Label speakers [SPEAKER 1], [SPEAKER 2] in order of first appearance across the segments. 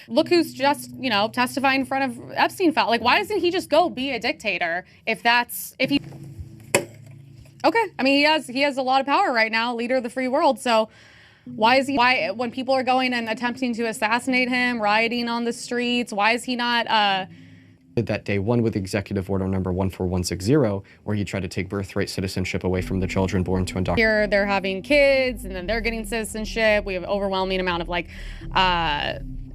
[SPEAKER 1] Look who's just, testifying in front of Epstein file. Like, why doesn't he just go be a dictator Okay, I mean, he has a lot of power right now, leader of the free world. So why when people are going and attempting to assassinate him, rioting on the streets, why is he not
[SPEAKER 2] that day one with Executive Order number 14160, where he tried to take birthright citizenship away from the children born to undocumented.
[SPEAKER 1] Here they're having kids and then they're getting citizenship. We have an overwhelming amount of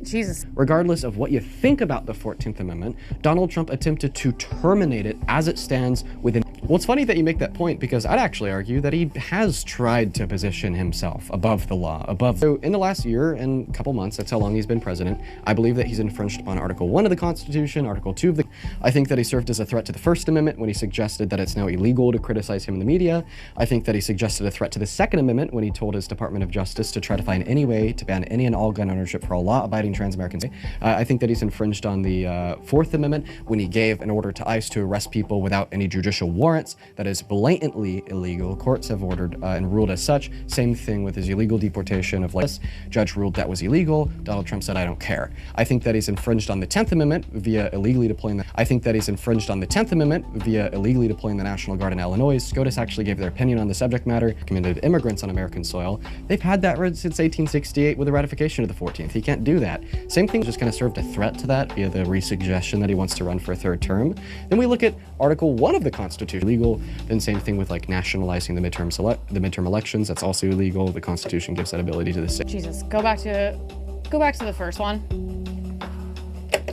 [SPEAKER 1] Jesus.
[SPEAKER 2] Regardless of what you think about the 14th Amendment, Donald Trump attempted to terminate it as it stands within. Well, it's funny that you make that point, because I'd actually argue that he has tried to position himself above the law, So in the last year and a couple months, that's how long he's been president, I believe that he's infringed upon Article 1 of the Constitution, Article 2 of the. I think that he served as a threat to the First Amendment when he suggested that it's now illegal to criticize him in the media. I think that he suggested a threat to the Second Amendment when he told his Department of Justice to try to find any way to ban any and all gun ownership for all law-abiding trans-Americans. I think that he's infringed on the Fourth Amendment when he gave an order to ICE to arrest people without any judicial warrants. That is blatantly illegal. Courts have ordered and ruled as such. Same thing with his illegal deportation of Judge ruled that was illegal. Donald Trump said, I don't care. I think that he's infringed on the 10th Amendment via illegally deploying the National Guard in Illinois. SCOTUS actually gave their opinion on the subject matter. Committed immigrants on American soil. They've had that since 1868 with the ratification of the 14th. He can't do that. Same thing just kind of served a threat to that via the resuggestion that he wants to run for a third term. Then we look at Article 1 of the Constitution, illegal. Then same thing with like nationalizing the midterm elections. That's also illegal. The Constitution gives that ability to the state.
[SPEAKER 1] Jesus, go back to the first one.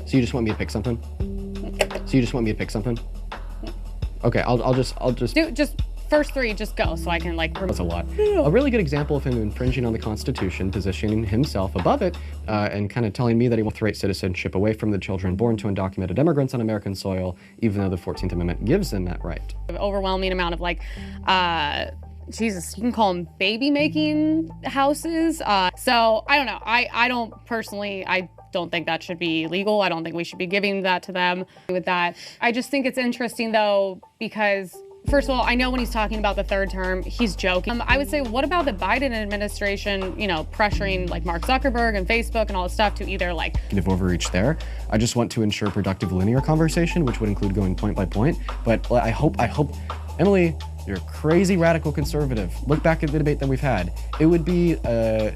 [SPEAKER 2] So you just want me to pick something? Okay, I'll just
[SPEAKER 1] do just first three, just go so I can
[SPEAKER 2] That's a lot. A really good example of him infringing on the Constitution, positioning himself above it, and kind of telling me that he wants birthright citizenship away from the children born to undocumented immigrants on American soil, even though the 14th Amendment gives them that right.
[SPEAKER 1] Overwhelming amount of Jesus, you can call them baby-making houses. So I don't know. I don't think that should be legal. I don't think we should be giving that to them with that. I just think it's interesting though, because first of all, I know when he's talking about the third term, he's joking. I would say, what about the Biden administration, pressuring like Mark Zuckerberg and Facebook and all this stuff to either
[SPEAKER 2] overreach there. I just want to ensure productive linear conversation, which would include going point by point. But I hope, Emily, you're a crazy radical conservative. Look back at the debate that we've had. It would be a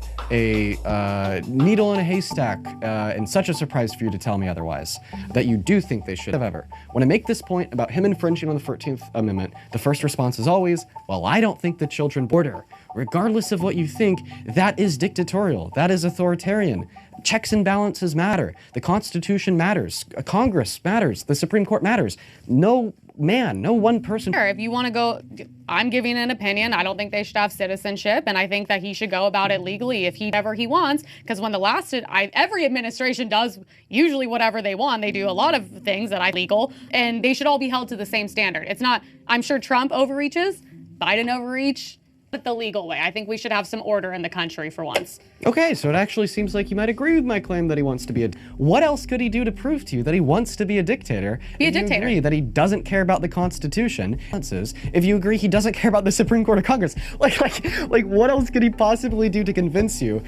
[SPEAKER 2] needle in a haystack and such a surprise for you to tell me otherwise, that you do think they should have ever. When I make this point about him infringing on the 14th Amendment, the first response is always, well, I don't think the children border. Regardless of what you think, that is dictatorial. That is authoritarian. Checks and balances matter. The Constitution matters. Congress matters. The Supreme Court matters. No one person.
[SPEAKER 1] If you want to go, I'm giving an opinion. I don't think they should have citizenship, and I think that he should go about it legally if whatever he wants. Because when every administration does usually whatever they want. They do a lot of things that are legal, and they should all be held to the same standard. It's not. I'm sure Trump overreaches, Biden overreach. But the legal way. I think we should have some order in the country for once.
[SPEAKER 2] Okay, so it actually seems like you might agree with my claim that he wants to be What else could he do to prove to you that he wants to be a dictator?
[SPEAKER 1] Be a dictator.
[SPEAKER 2] If you agree that he doesn't care about the Constitution, if you agree he doesn't care about the Supreme Court of Congress, like what else could he possibly do to convince you?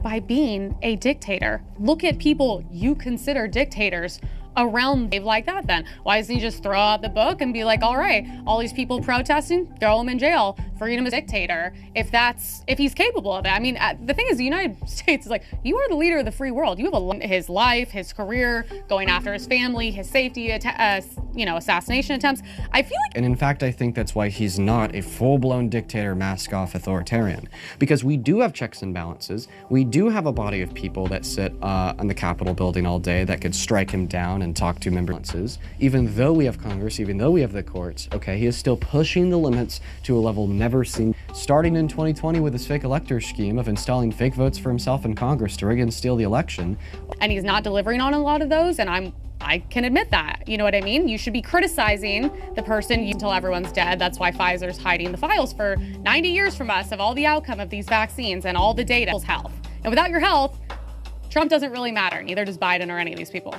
[SPEAKER 1] By being a dictator. Look at people you consider dictators around like that then. Why doesn't he just throw out the book and be like, all right, all these people protesting, throw them in jail, freedom as dictator, if he's capable of it. I mean, the thing is, the United States is like, you are the leader of the free world. You have his life, his career, going after his family, his safety, assassination attempts. I feel like...
[SPEAKER 2] And in fact, I think that's why he's not a full-blown dictator, mask-off authoritarian. Because we do have checks and balances. We do have a body of people that sit on the Capitol building all day that could strike him down and talk to members. Even though we have Congress, even though we have the courts, okay, he is still pushing the limits to a level never seen. Starting in 2020 with his fake elector scheme of installing fake votes for himself in Congress to rig and steal the election.
[SPEAKER 1] And he's not delivering on a lot of those, and I can admit that. You know what I mean? You should be criticizing the person until everyone's dead. That's why Pfizer's hiding the files for 90 years from us of all the outcome of these vaccines and all the data. Health. And without your health, Trump doesn't really matter. Neither does Biden or any of these people.